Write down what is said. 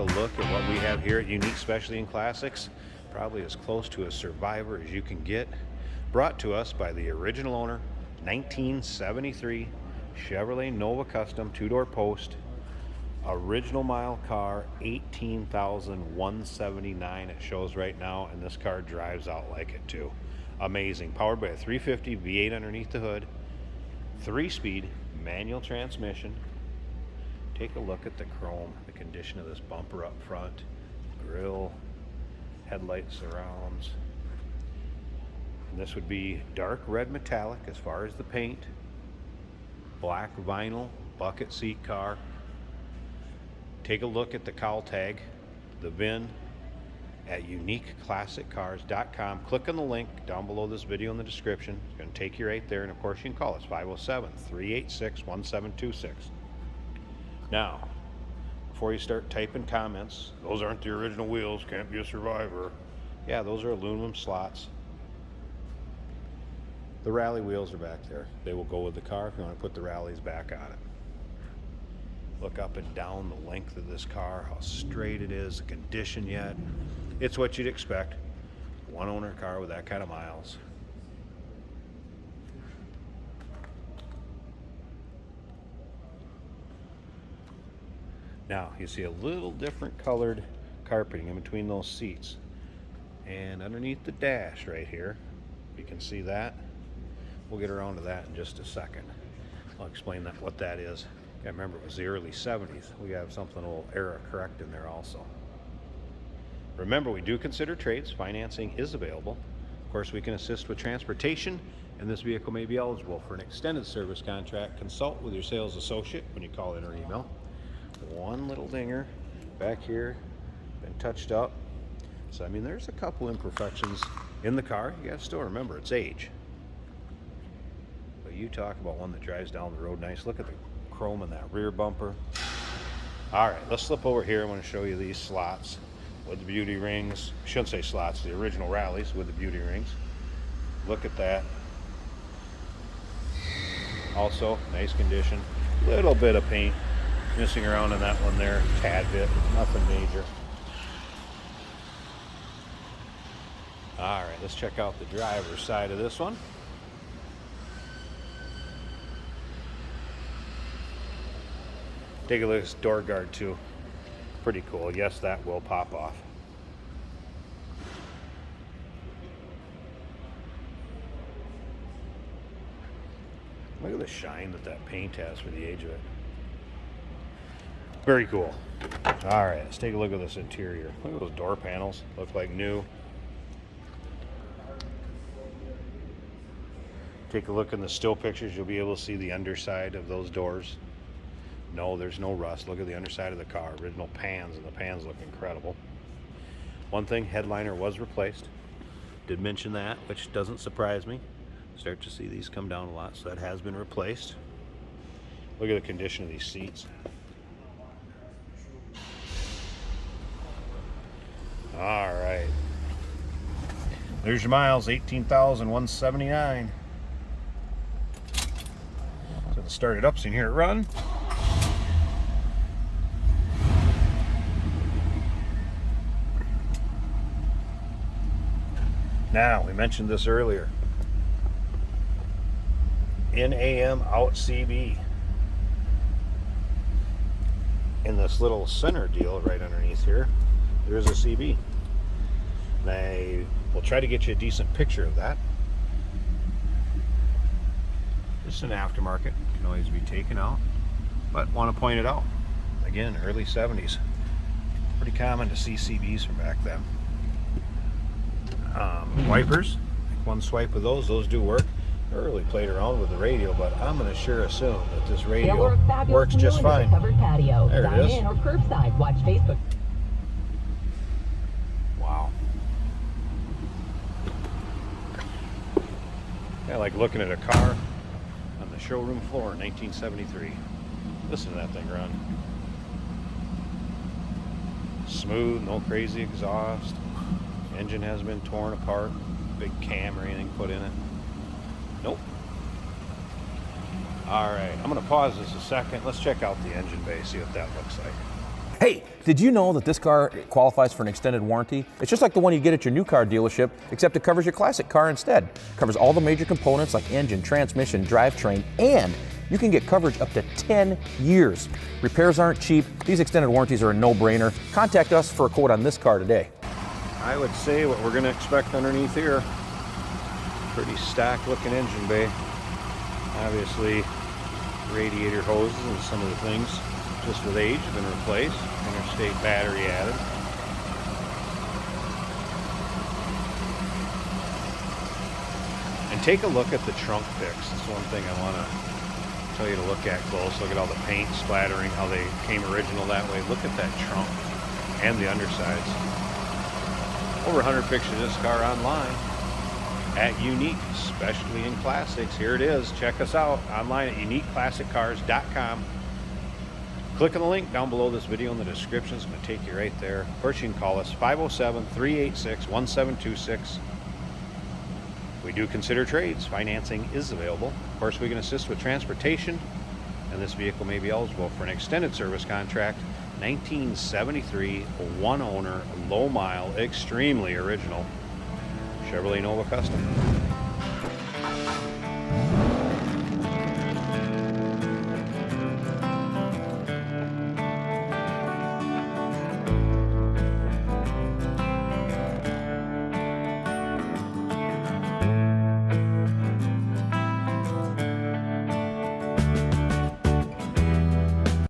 a look at what we have here at Unique Specialty and Classics. Probably as close to a Survivor as you can get. Brought to us by the original owner, 1973 Chevrolet Nova Custom 2-door post. Original mile car, 18,179 it shows right now, and this car drives out like it too. Amazing. Powered by a 350 V8 underneath the hood, 3-speed manual transmission. Take a look at the chrome, the condition of this bumper up front, grille, headlight surrounds. And this would be dark red metallic as far as the paint, black vinyl bucket seat car. Take a look at the cowl tag, the VIN at uniqueclassiccars.com. Click on the link down below this video in the description. It's going to take you right there, and of course you can call us 507-386-1726. Now, before you start typing comments, those aren't the original wheels, can't be a Survivor. Yeah, those are aluminum slots. The rally wheels are back there. They will go with the car if you want to put the rallies back on it. Look up and down the length of this car, how straight it is, the condition yet. It's what you'd expect. One owner car with that kind of miles. Now, you see a little different colored carpeting in between those seats. And underneath the dash right here, you can see that. We'll get around to that in just a second. I'll explain what that is. I remember it was the early 70s. We have something a little era correct in there also. Remember, we do consider trades. Financing is available. Of course, we can assist with transportation, and this vehicle may be eligible for an extended service contract. Consult with your sales associate when you call in or email. One little dinger back here, been touched up. So, I mean, there's a couple imperfections in the car. You gotta still remember it's age. But you talk about one that drives down the road nice. Look at the chrome in that rear bumper. All right, let's flip over here. I want to show you these slots with the beauty rings. I shouldn't say slots, the original rallies with the beauty rings. Look at that. Also, nice condition. Little bit of paint missing around in that one there, tad bit, nothing major. All right, let's check out the driver's side of this one. Take a look at this door guard too. Pretty cool. Yes, that will pop off. Look at the shine that paint has for the age of it. Very cool. All right, let's take a look at this interior. Look at those door panels. Look like new. Take a look in the still pictures. You'll be able to see the underside of those doors. No, there's no rust. Look at the underside of the car. Original pans, and the pans look incredible. One thing, headliner was replaced. Did mention that, which doesn't surprise me. Start to see these come down a lot, so that has been replaced. Look at the condition of these seats. All right. There's your miles, 18,179. So let's start it up so you can hear it run. Now, we mentioned this earlier. In AM, out CB. In this little center deal right underneath here, there's a CB. And I will try to get you a decent picture of that. This is an aftermarket, can always be taken out, but want to point it out. Again, early 70s. Pretty common to see CBs from back then. Wipers, one swipe of those do work. I really played around with the radio, but I'm going to sure assume that this radio works just fine. Covered patio. There it is. In or curbside. Watch Facebook. Wow. I like looking at a car on the showroom floor in 1973. Listen to that thing run. Smooth, no crazy exhaust. Engine hasn't been torn apart. Big cam or anything put in it. Nope. All right, I'm going to pause this a second. Let's check out the engine bay, see what that looks like. Hey, did you know that this car qualifies for an extended warranty? It's just like the one you get at your new car dealership, except it covers your classic car instead. It covers all the major components like engine, transmission, drivetrain, and you can get coverage up to 10 years. Repairs aren't cheap. These extended warranties are a no-brainer. Contact us for a quote on this car today. I would say what we're going to expect underneath here. Pretty stacked looking engine bay. Obviously radiator hoses and some of the things just with age have been replaced. Interstate battery added. And take a look at the trunk picks. That's one thing I want to tell you to look at close. Look at all the paint splattering, how they came original that way. Look at that trunk and the undersides. Over 100 pictures of this car online at Unique, especially in classics. Here it is. Check us out online at uniqueclassiccars.com. Click on the link down below this video in the description. It's going to take you right there. Of course, you can call us 507-386-1726. We do consider trades. Financing is available. Of course, we can assist with transportation, and this vehicle may be eligible for an extended service contract. 1973, one owner, low mile, extremely original Chevrolet Nova Custom.